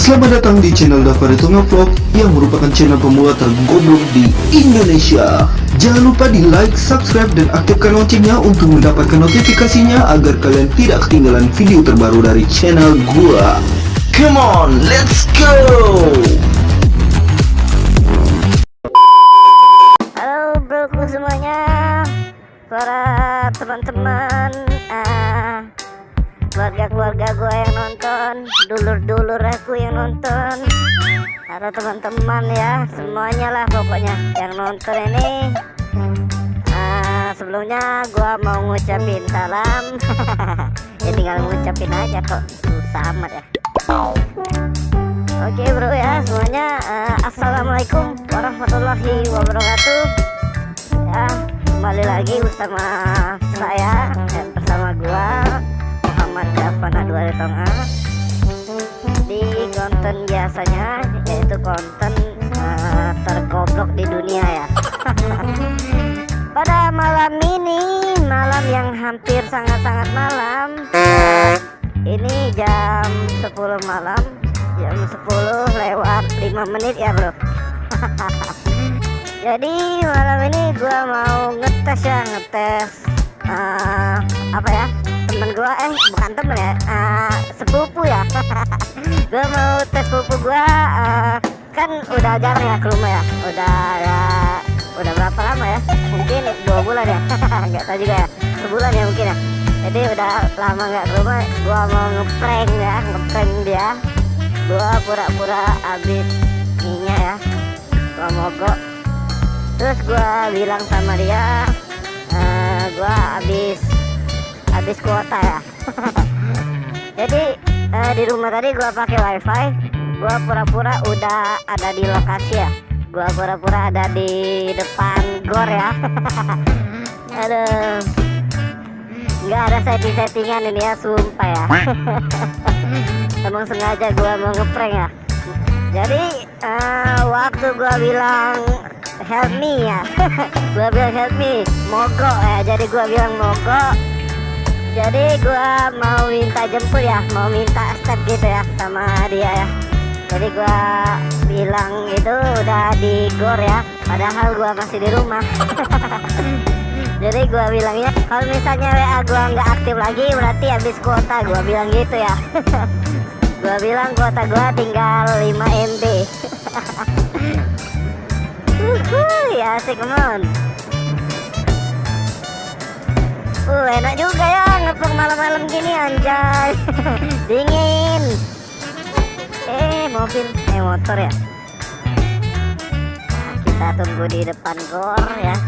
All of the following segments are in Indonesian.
Selamat datang di channel Dava Tonga Vlog yang merupakan channel pemula tergoblok di Indonesia. Jangan lupa di like, subscribe, dan aktifkan loncengnya untuk mendapatkan notifikasinya agar kalian tidak ketinggalan video terbaru dari channel gua. Come on, let's go! Halo broku semuanya, para teman-teman, keluarga-keluarga gue yang nonton, dulur-dulur aku yang nonton, atau teman-teman ya, semuanya lah pokoknya yang nonton ini. Sebelumnya gue mau ngucapin salam. Ya tinggal ngucapin aja kok, susah amat ya. Oke bro ya semuanya, assalamualaikum warahmatullahi wabarakatuh. Ya kembali lagi bersama saya dan bersama gua Muhammad Dava Tonga di konten biasanya, yaitu konten tergoblok di dunia ya. Pada malam ini, malam yang hampir sangat-sangat malam, ini jam 10 malam, jam 10 lewat 5 menit ya bro. Jadi malam ini gua mau ngetes ya, apa ya, temen gua, bukan temen ya, sepupu ya. Gua mau tes sepupu gua, kan udah jarang ya ke rumah ya, udah berapa lama ya, mungkin 2 bulan ya. Nggak tahu juga ya, sebulan ya mungkin ya. Jadi udah lama nggak ke rumah, gua mau ngeprank ya, ngeprank dia. Gua pura-pura habis minyak ya, gua mogok. Terus gua bilang sama dia, gua habis kuota ya. Jadi di rumah tadi gua pakai wifi, gua pura-pura udah ada di lokasi ya, gua pura-pura ada di depan gor ya. Aduh, nggak ada setting-settingan ini ya, sumpah ya. Emang sengaja gua mau ngeprank ya. Jadi waktu gua bilang help me ya, gua bilang help me, mogok ya. Jadi gua bilang mogok, jadi gua mau minta jemput ya, mau minta step gitu ya sama dia ya. Jadi gua bilang itu udah di gor ya, padahal gua masih di rumah. Jadi gua bilangnya kalau misalnya WA gua nggak aktif lagi berarti habis kuota, gua bilang gitu ya. Gua bilang kuota gua tinggal 5 MB. Ya asik mon. Enak juga ya ngeprank malam-malam gini anjay. Dingin. Motor ya. Nah, kita tunggu di depan gor ya.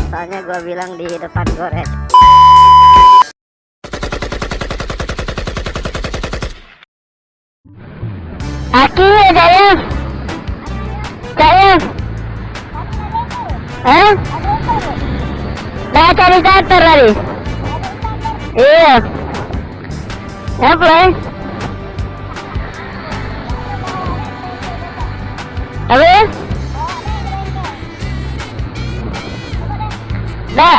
Soalnya gua bilang di depan gor ya. Aki ya saya. Nah cari starter tadi. Iya. Apa? Apa ya? Nah.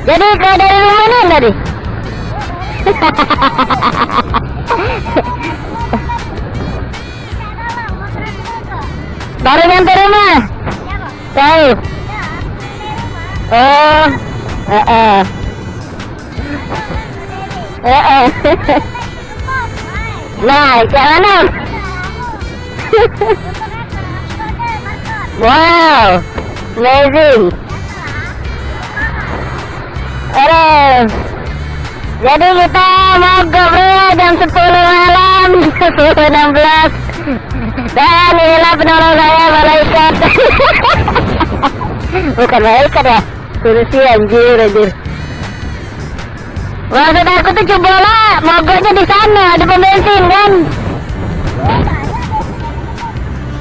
Jadi kau dari rumah nih tadi? Baru nyampe rumah? Tahu? Oh, Nah, kayak mana? Wow, amazing. Jadi kita mogok bro, jam 10 malam, 10.16. Dan inilah penolong saya, malaikat. Bukan malaikat ya, kursi anjir. Maksud aku tuh coba lah, mogoknya di sana, ada pom bensin kan.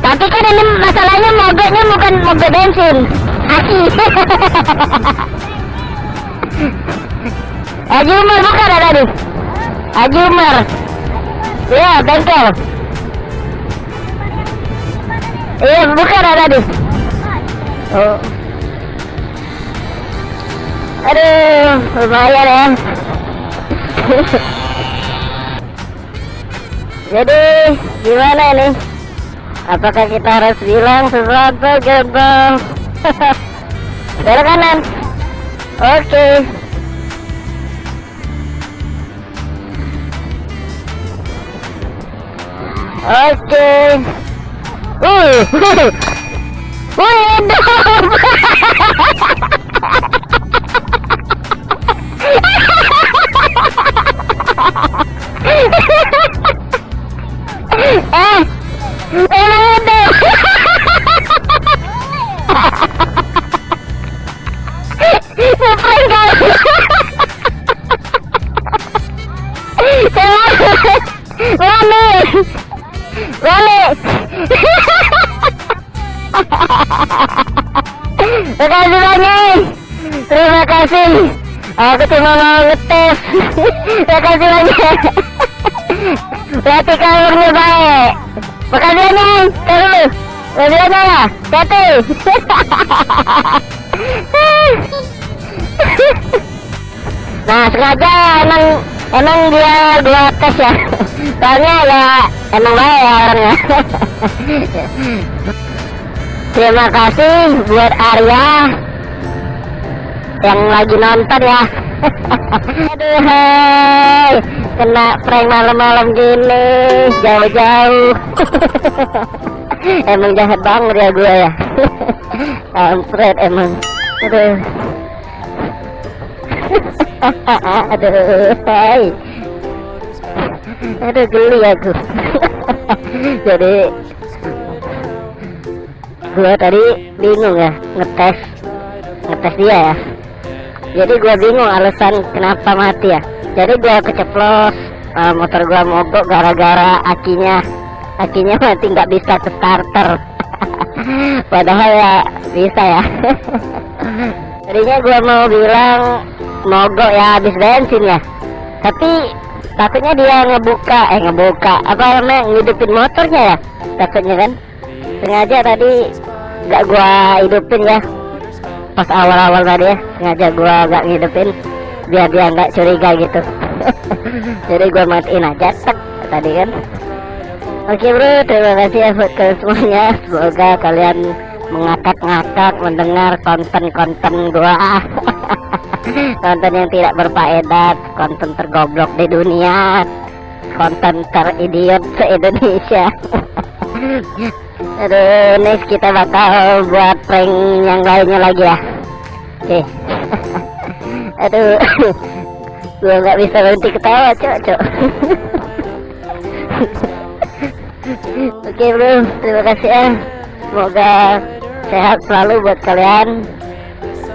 Tapi kan ini masalahnya mogoknya bukan mogok bensin, aki. Haji Umar bukan ada tadi? Haji Umar. Iya, bengkel. Iya, bukan ada tadi. Oh. Aduh, lumayan ya. Jadi gimana ini? Apakah kita harus bilang sesuatu gerbang? Belok kanan. Oke. Oke. Makasih banyak. Terima kasih. Aku cuma mau ngetes. Makasih banyak. Berarti kabarnya baik. Makasih banyak. Terus. Makasih banyak ya. Satu. Nah sengaja emang dia gua tes ya. Soalnya ya emang baik ya orangnya. Terima kasih buat Arya yang lagi nonton ya. Aduh hai, kena prank malam-malam gini jauh-jauh. Emang jahat banget ya gue ya. Kampret emang. Aduh. Aduh hai. Aduh geli aku. Jadi gue tadi bingung ya ngetes dia ya. Jadi gue bingung alasan kenapa mati ya. Jadi gue keceplos, motor gue mogok gara-gara akinya mati, nggak bisa ke starter. Padahal ya bisa ya. Tadinya gue mau bilang mogok ya habis bensin ya, tapi takutnya dia ngebuka apa namanya, ngidupin motornya ya takutnya kan. Sengaja tadi gak gua hidupin ya pas awal-awal tadi ya, sengaja gua gak ngidupin biar dia gak curiga gitu. Jadi gua matiin aja tek tadi kan. Oke bro, terima kasih ya buat kalian semuanya. Semoga kalian mengakak-ngakak mendengar konten-konten gua. Konten yang tidak berfaedah, konten tergoblok di dunia, konten teridiot se-Indonesia. Aduh, next kita bakal buat prank yang lainnya lagi ya. Oke. Aduh, gua nggak bisa berhenti ketawa, cok. Oke bro, terima kasih ya. Semoga sehat selalu buat kalian.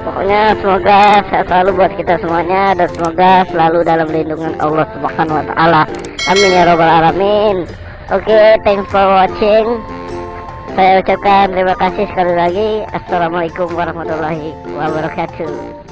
Pokoknya semoga sehat selalu buat kita semuanya, dan semoga selalu dalam lindungan Allah Subhanahu wa Ta'ala. Amin ya robbal alamin. Oke, thanks for watching. Saya ucapkan terima kasih sekali lagi. Assalamualaikum warahmatullahi wabarakatuh.